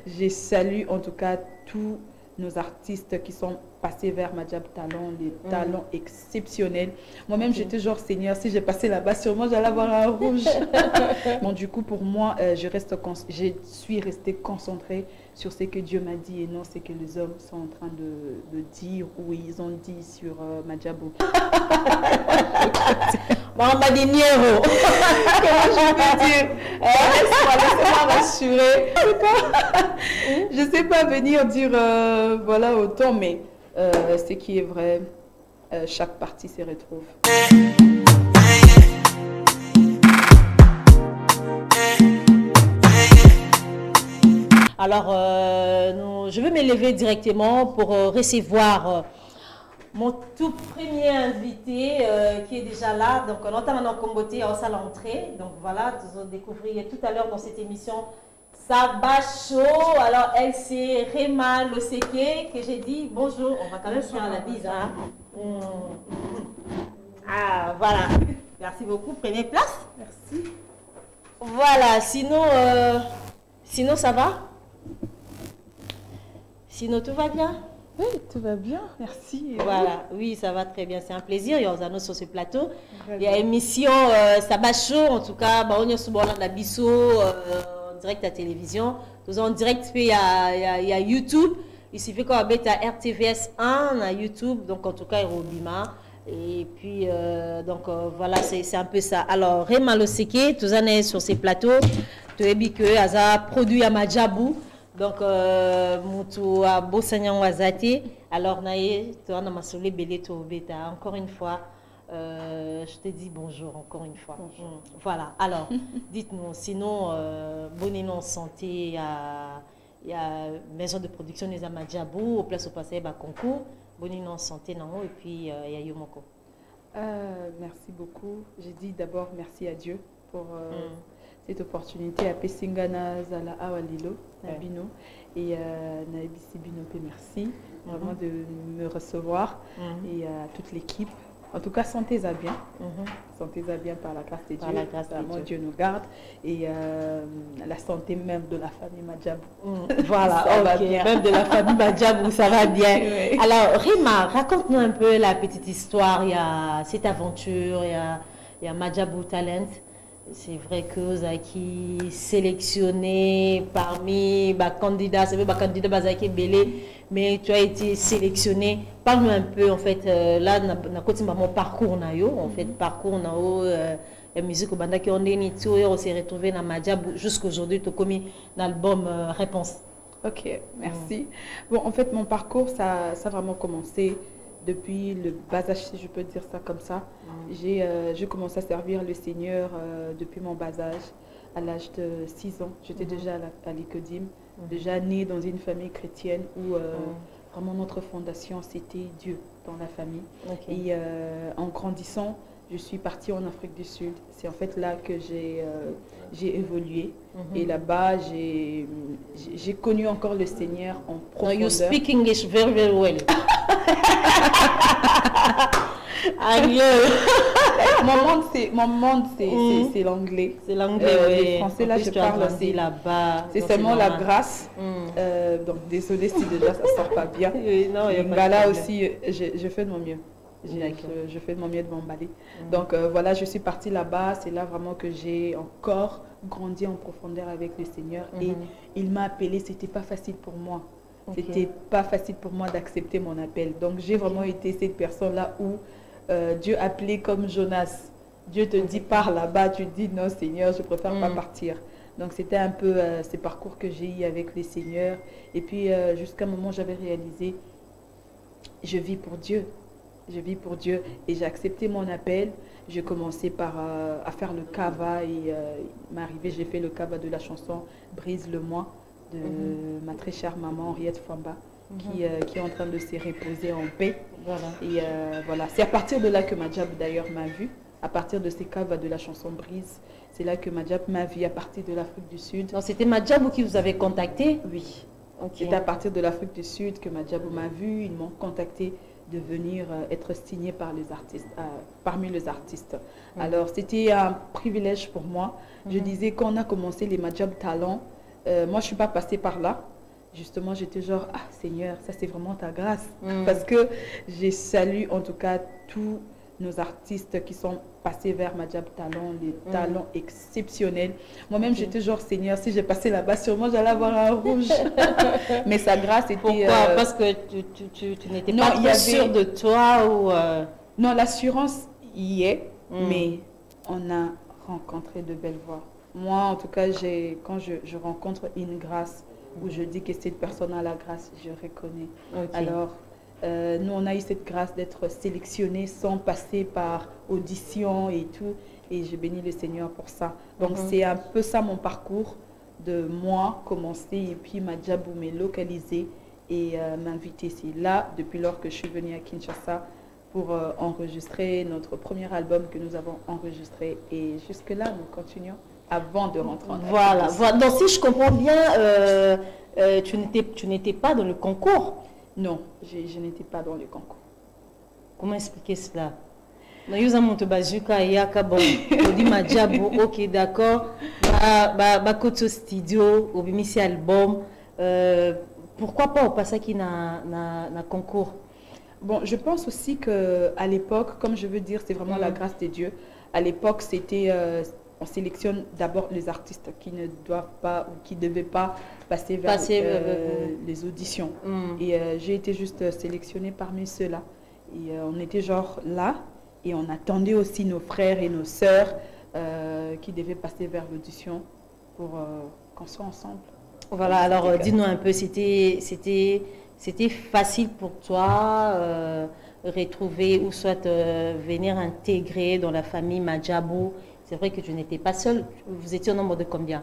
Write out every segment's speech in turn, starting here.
Je salue en tout cas tous nos artistes qui sont passés vers Madjab Talent, les talents exceptionnels. Moi-même, j'étais genre, Seigneur, si j'ai passé là-bas, sûrement j'allais avoir un rouge. Bon, du coup, pour moi, je suis restée concentrée sur ce que Dieu m'a dit et non ce que les hommes sont en train de dire ou ils ont dit sur Madjabou. Mamba dinero. Comment je peux dire? Laisse-moi rassurer. Je ne sais pas venir dire voilà autant, mais ce qui est vrai, chaque partie se retrouve. Alors, je vais m'élever directement pour recevoir mon tout premier invité qui est déjà là. Donc, on entend maintenant comboter à sa l'entrée. Donc, voilà, vous allez découvrir tout à l'heure dans cette émission Saba Show. Alors, elle, c'est Rema Loseke que j'ai dit bonjour. On va quand même faire la bise. Hein? Ah, voilà. Merci beaucoup. Prenez place. Merci. Voilà, sinon ça va? Sinon, tout va bien? Oui, tout va bien, merci. Voilà, oui, ça va très bien. C'est un plaisir. Il y a Ozano sur ce plateau. Il y a émission Saba Show, en tout cas, on est sur la Bisso, en direct à la télévision. Nous en direct, il y a YouTube. Il suffit qu'on habite à RTVS 1, à YouTube, donc en tout cas, Robima. Et puis, voilà, c'est un peu ça. Alors, Rema Loseke, tous en est sur ces plateaux. Tu as dit que Aza produit à Madjabou. Donc, Moutou a Bossagnan Wazate. Alors, Naye, tu as Namasole Belé Beta. Encore une fois, je te dis bonjour, encore une fois. Bonjour. Voilà. Alors, dites-nous, sinon, bonne en santé, il y a maison de production des Amadjabou, au place au passé, concours. Bonne en santé, non, et puis il y a Yomoko. Merci beaucoup. J'ai dit d'abord merci à Dieu pour cette opportunité à Pessingana Zala Awalilo, Nabino et Naibisi Binope, merci vraiment de me recevoir et à toute l'équipe. En tout cas, sentez-vous bien. Sentez-vous bien par la grâce de Dieu. Par la grâce de Dieu. Dieu nous garde. Et la santé même de la famille Madjabou. Voilà, même de la famille Madjabou, ça va bien. Oui. Alors, Rema, raconte-nous un peu la petite histoire. Il y a cette aventure, il y a Madjabou Talent. C'est vrai que vous avez sélectionné parmi les candidats, c'est vrai que les candidats sont belé, mais tu as été sélectionné. Parle-nous un peu, en fait, là, mon parcours, en fait, parcours, la musique au banda qui on s'est retrouvé dans Madjabou jusqu'à aujourd'hui, tu as commis l'album Réponse. Ok, merci. Bon, en fait, mon parcours, ça a vraiment commencé depuis le bas âge, si je peux dire ça comme ça. J'ai commencé à servir le Seigneur depuis mon bas âge, à l'âge de 6 ans. J'étais déjà à l'Ikodim, déjà née dans une famille chrétienne où vraiment notre fondation, c'était Dieu dans la famille. Et en grandissant, je suis partie en Afrique du Sud. C'est en fait là que j'ai évolué. Et là-bas, j'ai connu encore le Seigneur en profondeur. You speak English very, very well. Mon monde, c'est l'anglais. C'est l'anglais, le français, là, je parle aussi. Là-bas. C'est seulement la grâce. Donc, désolé si déjà ça ne sort pas bien. Non, là aussi, je fais de mon mieux. Je fais de mon mieux de m'emballer. Donc, voilà, je suis partie là-bas. C'est là vraiment que j'ai encore grandi en profondeur avec le Seigneur. Et il m'a appelé. C'était pas facile pour moi. C'était pas facile pour moi d'accepter mon appel. Donc, j'ai vraiment été cette personne-là où Dieu appelait comme Jonas. Dieu te dit, pars là-bas. Tu dis, non, Seigneur, je préfère pas partir. Donc, c'était un peu ce parcours que j'ai eu avec le Seigneur. Et puis, jusqu'à un moment, j'avais réalisé, je vis pour Dieu. Je vis pour Dieu et j'ai accepté mon appel. J'ai commencé à faire le kava et m'arriver, j'ai fait le kava de la chanson Brise le moi de ma très chère maman Henriette Famba qui est en train de se reposer en paix. Voilà. Et voilà, c'est à partir de là que Madjab d'ailleurs m'a vu. À partir de ces kavas de la chanson Brise, c'est là que Madjab m'a vu à partir de l'Afrique du Sud. Donc c'était Madjab qui vous avait contacté? Oui. C'était à partir de l'Afrique du Sud que Madjab m'a vu. Ils m'ont contacté de venir être signé par les artistes, parmi les artistes. Alors, c'était un privilège pour moi. Je disais, quand on a commencé les Madjab Talents, moi, je ne suis pas passée par là. justement, j'étais genre, ah Seigneur, ça c'est vraiment ta grâce. Parce que j'ai salué en tout cas tous nos artistes qui sont passés vers Madjab Talent, les talents exceptionnels. Moi-même, j'étais genre, Seigneur, si j'ai passé là-bas, sûrement j'allais avoir un rouge. Mais sa grâce était... Pourquoi? Parce que tu n'étais pas trop sûre de toi ou... Non, l'assurance y est, mais on a rencontré de belles voies. Moi, en tout cas, quand je rencontre une grâce, où je dis que cette personne a la grâce, je reconnais. Alors, nous, on a eu cette grâce d'être sélectionnés sans passer par audition et tout. Et je bénis le Seigneur pour ça. Donc, c'est un peu ça mon parcours, de moi commencer et puis Madjabou me localiser et m'inviter ici. Là, depuis lors que je suis venue à Kinshasa pour enregistrer notre premier album que nous avons enregistré. Et jusque-là, nous continuons avant de rentrer en Voilà. Donc, si je comprends bien, tu n'étais pas dans le concours. Non, je n'étais pas dans le concours. Comment expliquer cela? Nous avons monté bazuka et bon, on dit Madjabou, ok, d'accord. Côté studio, au bimisi album. Pourquoi pas au passage qui n'a concours? Bon, je pense aussi que à l'époque, comme je veux dire, c'est vraiment la grâce de Dieu. À l'époque, c'était on sélectionne d'abord les artistes qui ne doivent pas ou qui ne devaient pas passer vers les auditions. Et j'ai été juste sélectionnée parmi ceux-là. Et on était genre là et on attendait aussi nos frères et nos sœurs qui devaient passer vers l'audition pour qu'on soit ensemble. Voilà, alors dis-nous un peu, c'était facile pour toi retrouver ou soit venir intégrer dans la famille Madjabou? C'est vrai que tu n'étais pas seule. Vous étiez au nombre de combien?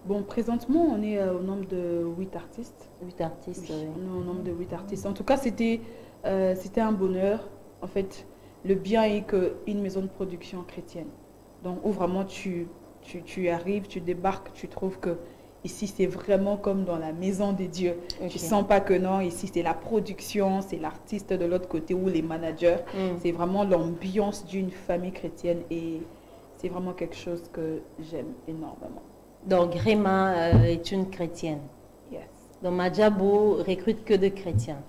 Bon, présentement, on est au nombre de 8 artistes. 8 artistes, oui. On est au nombre de 8 artistes. En tout cas, c'était un bonheur. En fait, le bien est qu'une maison de production chrétienne. Donc, où vraiment tu arrives, tu débarques, tu trouves que ici, c'est vraiment comme dans la maison des dieux. Okay. Tu ne sens pas que non, ici, c'est la production, c'est l'artiste de l'autre côté ou les managers. C'est vraiment l'ambiance d'une famille chrétienne et c'est vraiment quelque chose que j'aime énormément. Donc, Réma est une chrétienne. Yes. Donc, Madjabou recrute que de chrétiens.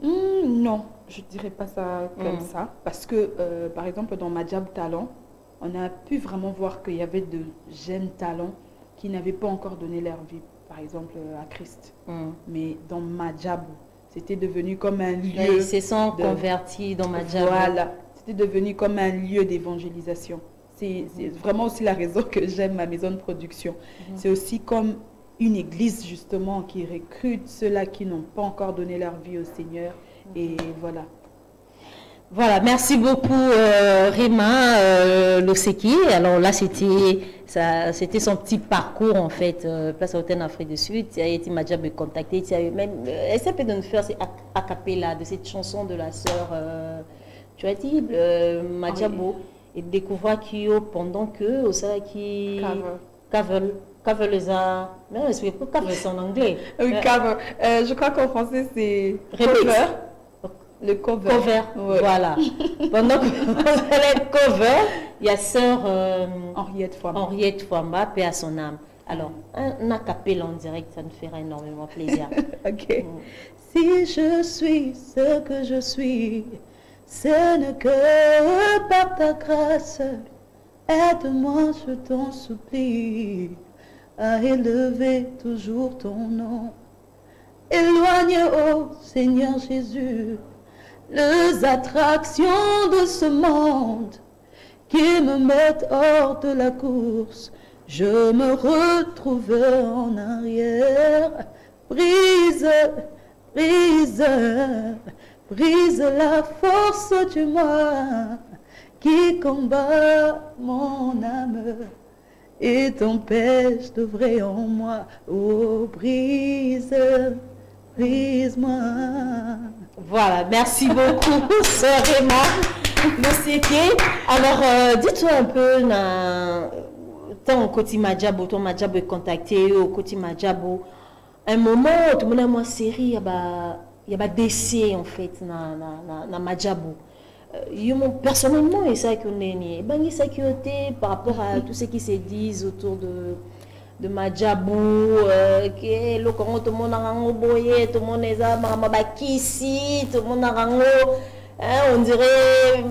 Non, je ne dirais pas ça comme ça. Parce que, par exemple, dans Madjab Talent, on a pu vraiment voir qu'il y avait de jeunes talents qui n'avaient pas encore donné leur vie, par exemple, à Christ. Mais dans Madjabou, c'était devenu comme un lieu... Ils se sont convertis dans Madjabou. Voilà, c'était devenu comme un lieu d'évangélisation. C'est vraiment aussi la raison que j'aime ma maison de production. C'est aussi comme une église, justement, qui recrute ceux-là qui n'ont pas encore donné leur vie au Seigneur. Et voilà. Voilà, merci beaucoup Réma Loseki. Alors là, c'était son petit parcours en fait, place à Hôtel Afrique du Sud. Il a été Madjabou contacté. Essaie de nous faire a cappella de cette chanson de la sœur, tu as dit, Madjabou. Et découvrir qu'il pendant que au sein qui cover les arts, mais c'est pas cover en anglais. Oui, cover. Je crois qu'en français c'est cover. Le cover. Ouais. Voilà. Pendant que vous allez cover, il y a sœur Henriette Fouamba, paix à son âme. Alors, un acapella en direct, ça nous fera énormément plaisir. Ok. Si je suis ce que je suis, ce n'est que par ta grâce. Aide-moi, je t'en supplie, à élever toujours ton nom. Éloigne, ô Seigneur Jésus, les attractions de ce monde qui me mettent hors de la course. Je me retrouve en arrière. Brise, brise, brise la force du moi qui combat mon âme et t'empêche d'œuvrer en moi. Oh, brise, brise-moi. Voilà, merci beaucoup, sœur Réma Loseki. Alors, dites-moi un peu, tant au côté Madjabou, ton Madjabou est contacté, au côté Madjabou, un moment, tout le monde a moins série, il y a des décès en fait, dans Madjabou. Personnellement, et ça qu'on est par rapport à tout ce qui se dit autour de Madjabou, que le Congo, tout le monde a un boye, tout le monde est à Mabakisi, tout le monde a un on dirait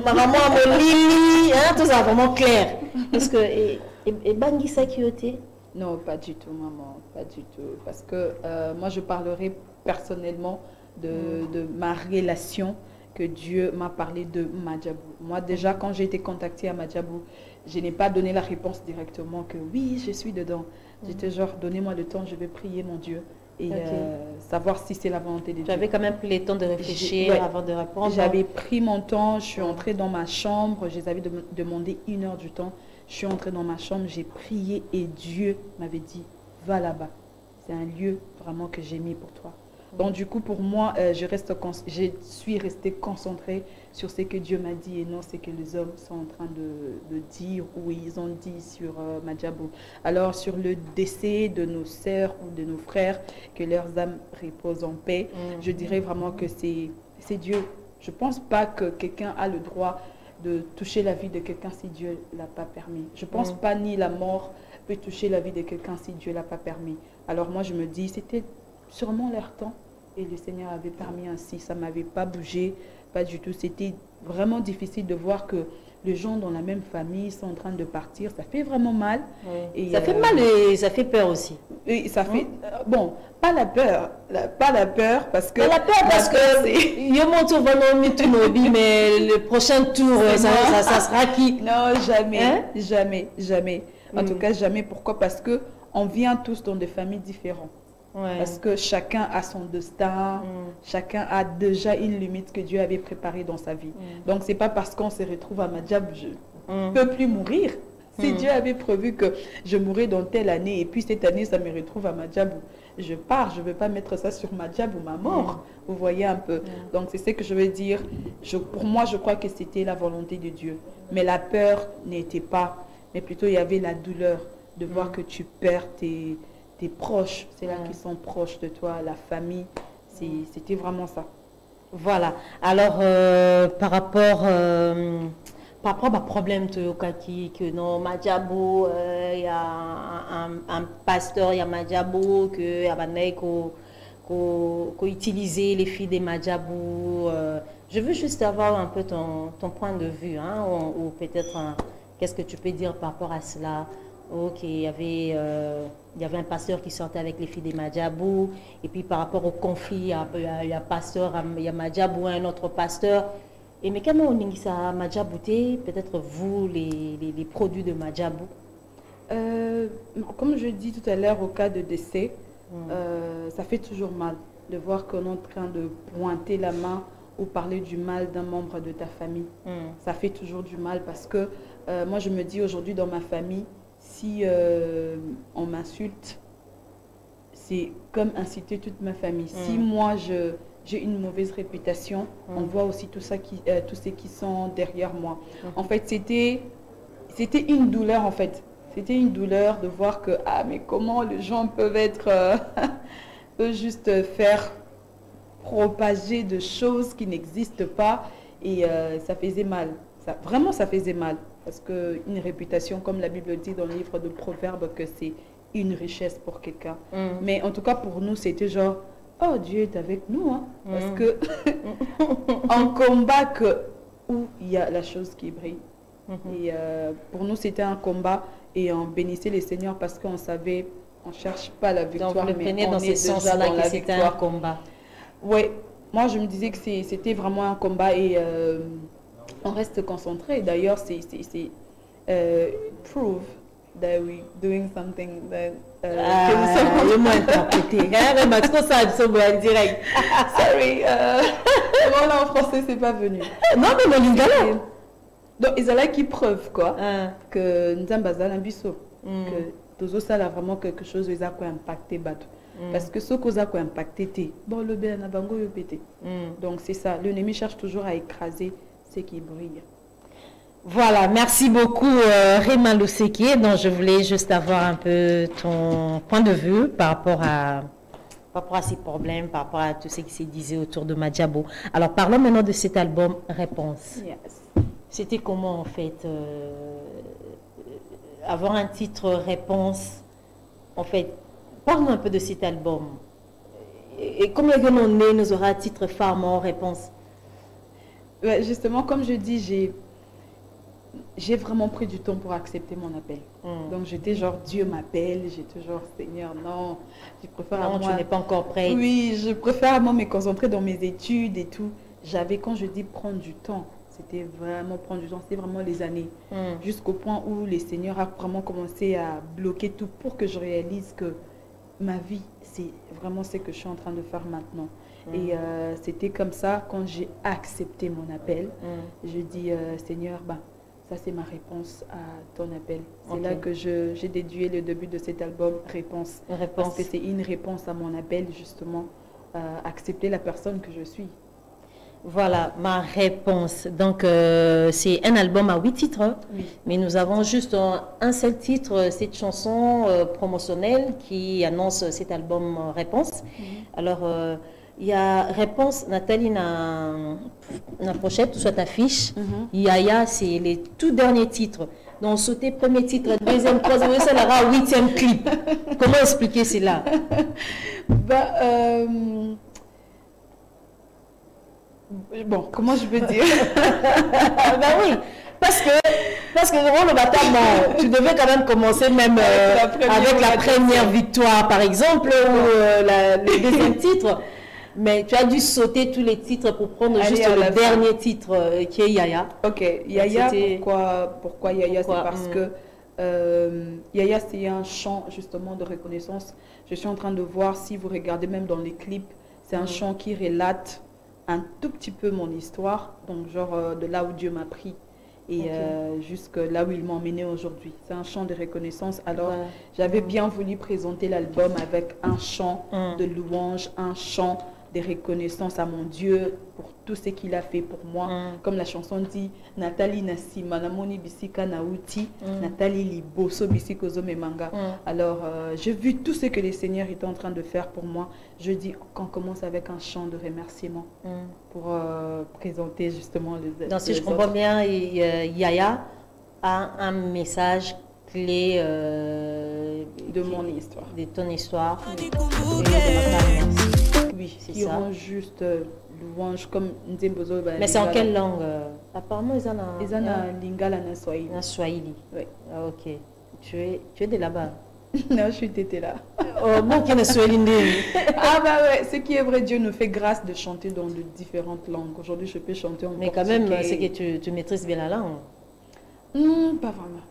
maman Molili, tout ça vraiment clair. Parce que, et Bangui Sakiote? Non, pas du tout, maman, pas du tout. Parce que moi, je parlerai personnellement de ma relation que Dieu m'a parlé de Madjabou. Moi, déjà, quand j'ai été contactée à Madjabou, je n'ai pas donné la réponse directement que oui, je suis dedans. J'étais genre, donnez-moi le temps, je vais prier mon Dieu et savoir si c'est la volonté de Dieu. Tu avais quand même pris le temps de réfléchir avant de répondre. J'avais pris mon temps, je suis entrée dans ma chambre, je les avais demandé 1 heure du temps. Je suis entrée dans ma chambre, j'ai prié et Dieu m'avait dit, va là-bas. C'est un lieu vraiment que j'ai mis pour toi. Donc du coup, pour moi, je suis restée concentrée sur ce que Dieu m'a dit et non ce que les hommes sont en train de dire ou ils ont dit sur Madjabou. Alors sur le décès de nos sœurs ou de nos frères, que leurs âmes reposent en paix, je dirais vraiment que c'est Dieu. Je ne pense pas que quelqu'un a le droit de toucher la vie de quelqu'un si Dieu ne l'a pas permis. Je ne pense pas ni la mort peut toucher la vie de quelqu'un si Dieu ne l'a pas permis. Alors moi, je me dis, c'était sûrement leur temps et le Seigneur avait permis ainsi. Ça ne m'avait pas bougé, pas du tout. C'était vraiment difficile de voir que les gens dans la même famille sont en train de partir. Ça fait vraiment mal. Et ça fait mal et ça fait peur aussi. Et ça fait... bon, pas la peur. Pas la peur parce que... Pas la peur parce que... Yo monte mais le prochain tour, ça sera qui? Non, jamais. Jamais, jamais. En tout cas, jamais. Pourquoi? Parce qu'on vient tous dans des familles différentes. Parce que chacun a son destin, chacun a déjà une limite que Dieu avait préparée dans sa vie. Donc, ce n'est pas parce qu'on se retrouve à Madjabou, je ne peux plus mourir. Si Dieu avait prévu que je mourrais dans telle année et puis cette année, ça me retrouve à Madjabou, je pars, je ne veux pas mettre ça sur Madjabou, ma mort. Vous voyez un peu. Donc, c'est ce que je veux dire. Pour moi, je crois que c'était la volonté de Dieu. Mais la peur n'était pas, mais plutôt il y avait la douleur de voir que tu perds tes proches, c'est là qui sont proches de toi, la famille, c'était vraiment ça. Voilà. Alors, par rapport à problème que non Madjabou, il y a un pasteur, il y a Madjabou, que y a utiliser les filles des Madjabou. Je veux juste avoir un peu ton point de vue, ou peut-être qu'est-ce que tu peux dire par rapport à cela. Ok, il y avait un pasteur qui sortait avec les filles des Madjabou, et puis par rapport au conflit, il y a pasteur, il y a Madjabou, un autre pasteur. Et mais comment on dit ça, Madjabou, peut-être vous, les produits de Madjabou? Comme je dis tout à l'heure, au cas de décès, ça fait toujours mal de voir qu'on est en train de pointer la main ou parler du mal d'un membre de ta famille. Ça fait toujours du mal parce que moi, je me dis aujourd'hui dans ma famille, si on m'insulte, c'est comme inciter toute ma famille. Si moi, j'ai une mauvaise réputation, on voit aussi tous ceux qui sont derrière moi. En fait, c'était une douleur, en fait. C'était une douleur de voir que, mais comment les gens peuvent peuvent juste faire propager de choses qui n'existent pas. Et ça faisait mal. Vraiment, ça faisait mal. Parce qu'une réputation, comme la Bible dit dans le livre de Proverbes, que c'est une richesse pour quelqu'un. Mais en tout cas, pour nous, c'était genre, oh, Dieu est avec nous. Parce que en combat où il y a la chose qui brille. Et pour nous, c'était un combat et on bénissait les seigneurs parce qu'on savait, on ne cherche pas la victoire, donc, mais on est déjà dans la victoire. Un combat. Oui, moi, je me disais que c'était vraiment un combat et... on reste concentré. D'ailleurs, c'est prove that we doing something that le moins interprété. Direct. Sorry. Moi là en français c'est pas venu. Non mais mon lingala. Donc ils allaient qui preuve quoi que nous sommes basés dans biso que tous ça là vraiment quelque chose ils a quoi impacté bateau. Parce que ce qu'on a quoi impacté bon le bien na bango yo pété. Donc c'est ça. L'ennemi cherche toujours à écraser ce qui brille. Voilà, merci beaucoup Réma Losekié. Donc je voulais juste avoir un peu ton point de vue par rapport à ces problèmes, par rapport à tout ce qui s'est disait autour de Madjabou. Alors parlons maintenant de cet album Réponse. Yes. C'était comment en fait avoir un titre Réponse en fait, parle-nous un peu de cet album. Et combien de noms nous aura titre phare, mon réponse? Ouais, justement, comme je dis, j'ai vraiment pris du temps pour accepter mon appel. Donc j'étais genre, Dieu m'appelle, j'étais genre, Seigneur, non, je préfère non, tu n'es pas encore prête. Oui, je préfère à moi me concentrer dans mes études et tout. Quand je dis prendre du temps, c'était vraiment prendre du temps, c'était vraiment les années. Jusqu'au point où le Seigneur a vraiment commencé à bloquer tout pour que je réalise que ma vie, c'est vraiment ce que je suis en train de faire maintenant. Et c'était comme ça, quand j'ai accepté mon appel, je dis, Seigneur, ça c'est ma réponse à ton appel. C'est là que j'ai déduit le début de cet album, Réponse. Parce que c'est une réponse à mon appel, justement, accepter la personne que je suis. Voilà, ma réponse. Donc, c'est un album à 8 titres, mais nous avons juste un seul titre, cette chanson promotionnelle qui annonce cet album Réponse. Alors, il y a Réponse, Nathalie, la pochette, soit ta fiche. Yaya, c'est les tout derniers titres. Donc, sauter premier titre, deuxième, troisième, ça aura 8e clip. Comment expliquer cela? Bon, comment je peux dire? Oui, parce que le bâtard, tu devais quand même commencer même avec la première victoire, par exemple, ou le deuxième titre. Mais tu as dû sauter tous les titres pour prendre juste le dernier titre qui est Yaya. Ok, Yaya, pourquoi Yaya? C'est parce que Yaya, c'est un chant justement de reconnaissance. Je suis en train de voir, si vous regardez même dans les clips, c'est un chant qui relate un tout petit peu mon histoire, donc genre de là où Dieu m'a pris et jusque là où il m'a emmené aujourd'hui. C'est un chant de reconnaissance. Alors j'avais bien voulu présenter l'album avec un chant de louange, un chant de reconnaissance à mon Dieu pour tout ce qu'il a fait pour moi. Comme la chanson dit, Nathalie Nassima, Namoni Bisika Nauti, Nathalie Liboso Bisiko Zomemanga. Alors, j'ai vu tout ce que le Seigneur était en train de faire pour moi. Je dis qu'on commence avec un chant de remerciement pour présenter justement les... Donc, si je comprends bien, Yaya a un message clé de mon histoire. De ton histoire. Oui, qui rend juste louange comme Nzembozo. Mais c'est en quelle langue? Apparemment, ils en ont Lingala na Swahili. Na Swahili. Oui. Ah, ok. Tu es de là-bas? Non, je suis tété là. Oh, bon, qui est Swahili. Ah bah ouais, ce qui est vrai, Dieu nous fait grâce de chanter dans de différentes langues. Aujourd'hui, je peux chanter en mais quand même, c'est que tu maîtrises bien la langue. Pas vraiment.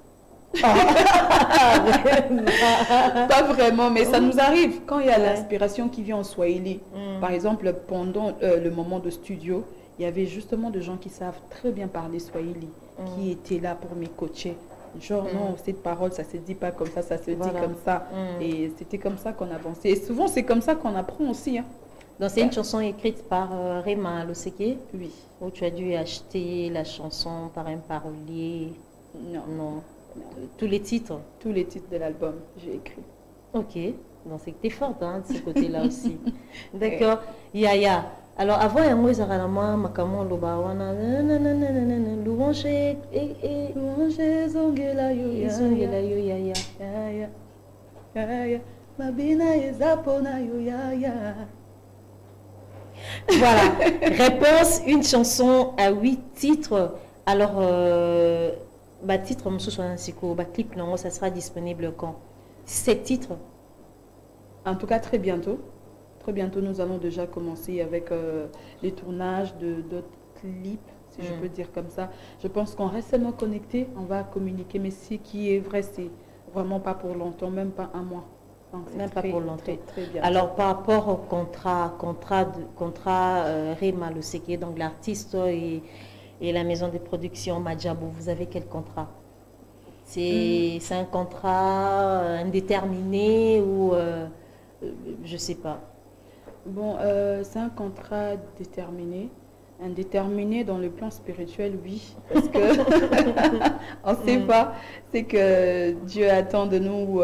Pas vraiment, mais ça nous arrive quand il y a l'inspiration qui vient en Swahili. Par exemple, pendant le moment de studio, il y avait justement des gens qui savent très bien parler Swahili, qui étaient là pour me coacher. Genre, non, cette parole, ça se dit pas comme ça se dit comme ça. Et c'était comme ça qu'on avançait. Et souvent, c'est comme ça qu'on apprend aussi. Donc, c'est une chanson écrite par Rema Loseke. Oui. Où tu as dû acheter la chanson par un parolier. Non. Tous les titres? Tous les titres de l'album, j'ai écrit. Ok, donc c'est que tu es forte de ce côté-là aussi. D'accord. Yaya, alors avant un mot, Zaralama, Makamo, Lobawana, louange et Zongela yo Yaya. Mabina ezapona yo Yaya. Voilà, réponse, une chanson à 8 titres. Alors, titre clip, non, ça sera disponible quand? 7 titres? En tout cas, très bientôt. Très bientôt, nous allons déjà commencer avec les tournages d'autres clips, si je peux dire comme ça. Je pense qu'on reste seulement connectés, on va communiquer. Mais ce qui est vrai, c'est vraiment pas pour longtemps, même pas un mois. Donc, même pas pour longtemps. Très bien. Alors, par rapport au contrat Rema Loseke, donc l'artiste et la maison de production Madjabo, vous avez quel contrat? C'est un contrat indéterminé ou je ne sais pas. Bon, c'est un contrat déterminé. Indéterminé dans le plan spirituel, oui. Parce que on ne sait pas. C'est que Dieu attend de nous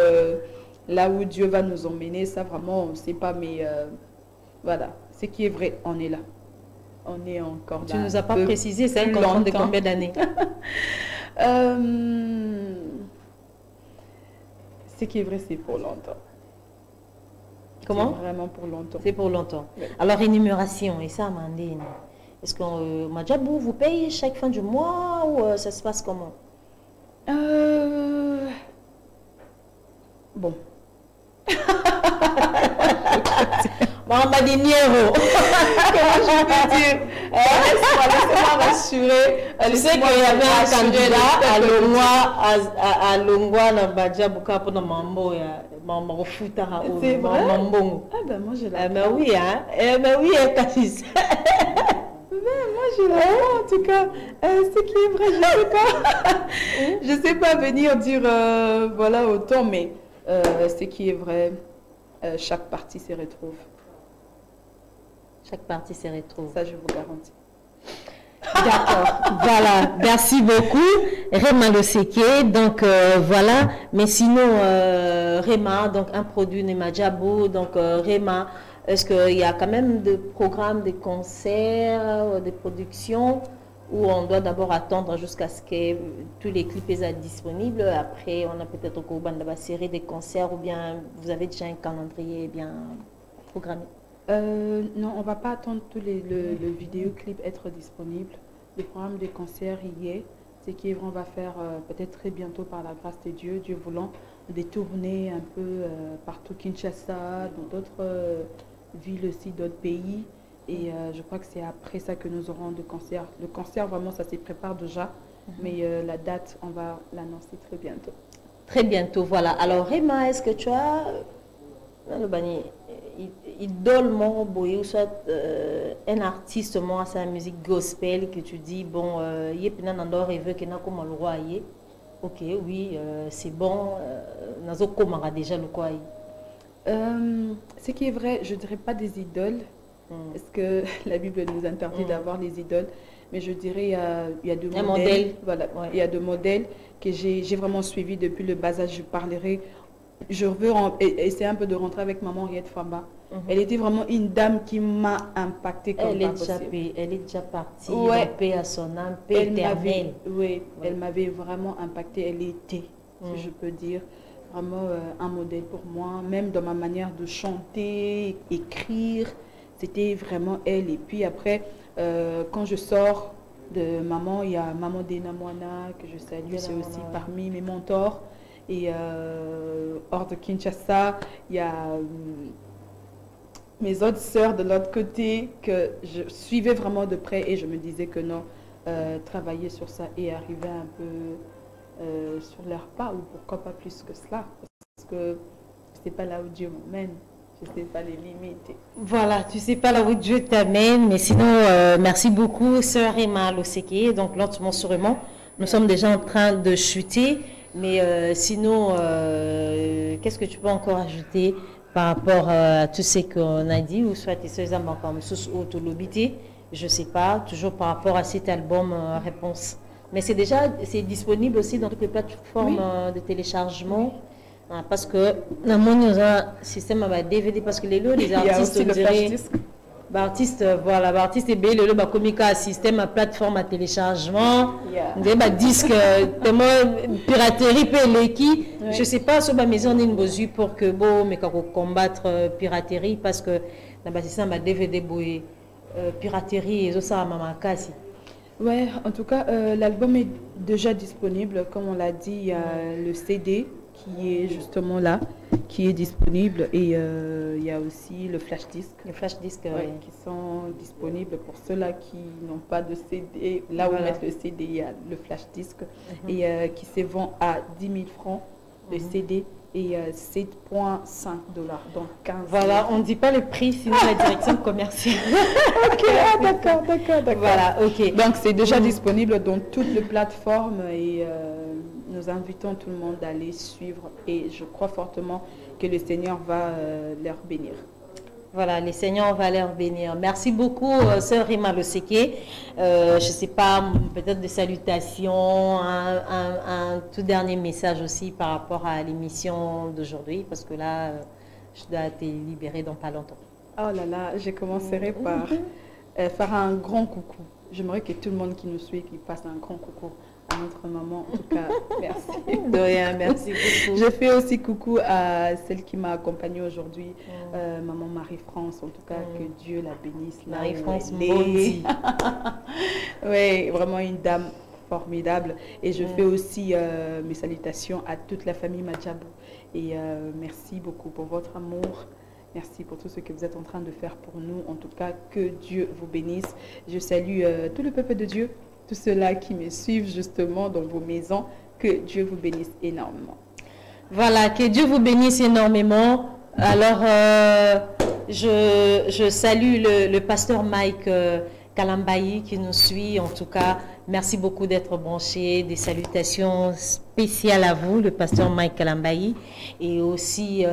là où Dieu va nous emmener. Ça, vraiment, on ne sait pas. Mais voilà, ce qui est vrai, on est là. On est encore là. Tu ne nous as pas précisé, c'est un contrat de combien d'années? Ce qui est vrai, c'est pour longtemps. Comment? C'est vraiment pour longtemps. C'est pour longtemps. Oui. Alors, rémunération, et ça, Amandine, est-ce qu'on Madjabou vous paye chaque fin du mois ou ça se passe comment? Bon. Bon, on m'a dit Niero. Comment je peux dire? Laisse-moi rassurer. Tu sais qu'il y avait un candidat à Longwa, dans Badjabouka, pour le Mambo, Mambo Foutara. C'est vrai? Mambo. Ah ben moi je l'ai. Mais oui, hein? Mais oui, Cassis. Moi je l'ai en tout cas. Ce qui est vrai, je ne sais pas. Je ne sais pas venir dire voilà autant, mais ce qui est vrai, chaque partie se retrouve. Chaque partie se retrouve. Ça, je vous garantis. D'accord, voilà, merci beaucoup. Réma Loseke, donc voilà, mais sinon, Réma, donc un produit Nemadjabo, donc Réma, est-ce qu'il y a quand même des programmes, des concerts, des productions où on doit d'abord attendre jusqu'à ce que tous les clips soient disponibles, après on a peut-être au cours de la série des concerts ou bien vous avez déjà un calendrier bien programmé? Non, on ne va pas attendre tous le vidéoclip être disponible. Le programme des concerts y est. Ce qui est vrai, on va faire peut-être très bientôt par la grâce de Dieu, Dieu voulant, des tournées un peu partout, Kinshasa, dans d'autres villes aussi, d'autres pays. Et je crois que c'est après ça que nous aurons des concerts. Le concert, vraiment, ça se prépare déjà. Mais la date, on va l'annoncer très bientôt. Très bientôt, voilà. Alors, Réma, est-ce que tu as le bani idolement boy ou soit un artiste moi sa musique gospel que tu dis bon il est n'andor rêve que n'a comme le roi ok oui c'est bon nazo comment déjà le quoi ce qui est vrai, je dirais pas des idoles parce que la Bible nous interdit d'avoir des idoles, mais je dirais il y a deux modèles. Voilà, ouais. Il y a deux modèles que j'ai vraiment suivis depuis le bas âge. Je parlerai. Je veux essayer un peu de rentrer avec maman Riette Famba. Elle était vraiment une dame qui m'a impactée comme elle pas possible. Elle est déjà partie, ouais. Paix à son âme, paix éternelle. Oui, elle m'avait vraiment impactée. Elle était, si je peux dire, vraiment un modèle pour moi. Même dans ma manière de chanter, écrire, c'était vraiment elle. Et puis après, quand je sors de maman, il y a Maman Dena Moana, que je salue, c'est aussi parmi mes mentors. Et hors de Kinshasa, il y a mes autres sœurs de l'autre côté que je suivais vraiment de près et je me disais que non, travailler sur ça et arriver un peu sur leur pas ou pourquoi pas plus que cela. Parce que je ne sais pas là où Dieu m'emmène, je ne sais pas les limites. Voilà, tu ne sais pas là où Dieu t'amène, mais sinon, merci beaucoup, sœur Réma Loseke. Donc, lentement, sûrement, nous sommes déjà en train de chuter. Mais sinon, qu'est-ce que tu peux encore ajouter par rapport à tout ce qu'on a dit ou soit ces amants comme sous autolobité, je ne sais pas, toujours par rapport à cet album Réponse. Mais c'est disponible aussi dans toutes les plateformes de téléchargement. Parce que dans mon système DVD, parce que les artistes, on dirait... Artiste, voilà, artiste est bien, le comica système à plateforme à téléchargement, des disques, tellement piraterie qui, je sais pas sur ma maison on est une mesure pour que bon, mais quand combattre piraterie parce que dans le système à DVD boué piraterie et ça à maman casse. Ouais, en tout cas, l'album est déjà disponible, comme on l'a dit, il y a le CD qui est justement là, qui est disponible et il y a aussi le flash disc. Les flash disques qui sont disponibles pour ceux-là qui n'ont pas de CD. Là où mettre le CD, il y a le flash disc et qui se vend à 10 000 francs le CD et 7,5 $, donc 15 000. Voilà, on ne dit pas le prix, sinon la direction commerciale. Ok, d'accord. Voilà, ok. Donc c'est déjà disponible dans toutes les plateformes et nous invitons tout le monde à aller suivre et je crois fortement que le Seigneur va leur bénir. Voilà, le Seigneur va leur bénir. Merci beaucoup, sœur Réma Loseke. Je ne sais pas, peut-être des salutations, un tout dernier message aussi par rapport à l'émission d'aujourd'hui, parce que là, je dois te libérer dans pas longtemps. Oh là là, je commencerai par faire un grand coucou j'aimerais que tout le monde qui nous suit, qui fasse un grand coucou à notre maman. En tout cas, merci. De rien, merci beaucoup. Je fais aussi coucou à celle qui m'a accompagnée aujourd'hui, maman Marie-France. En tout cas, que Dieu la bénisse. Marie-France Mondi. Oui, vraiment une dame formidable. Et je fais aussi mes salutations à toute la famille Madjabou. Et merci beaucoup pour votre amour. Merci pour tout ce que vous êtes en train de faire pour nous. En tout cas, que Dieu vous bénisse. Je salue tout le peuple de Dieu, tous ceux-là qui me suivent justement dans vos maisons. Que Dieu vous bénisse énormément. Voilà, que Dieu vous bénisse énormément. Alors, je salue le pasteur Mike Kalambayi qui nous suit. En tout cas, merci beaucoup d'être branché. Des salutations spéciales à vous, le pasteur Mike Kalambayi. Et aussi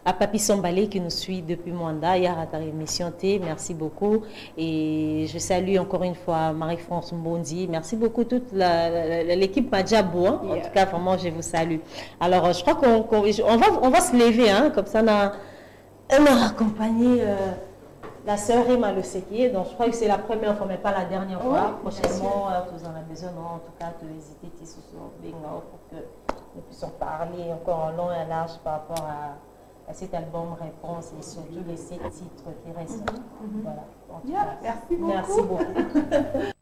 à Papi Sombalé qui nous suit depuis Mwanda, Yaratari Mission T. Merci beaucoup. Et je salue encore une fois Marie-France Mbondi. Merci beaucoup toute l'équipe Madjabou. Hein. En tout cas, vraiment, je vous salue. Alors, je crois qu'on va se lever, hein, comme ça, on a accompagné la sœur Emma Le Séquier. Donc, je crois que c'est la première fois, mais pas la dernière fois. Prochainement, vous en avez besoin, non, en tout cas, de hésiter pour que nous puissions parler encore en long et en large par rapport à cet album Réponse et surtout les 7 titres qui restent. Voilà. Merci beaucoup. Merci beaucoup.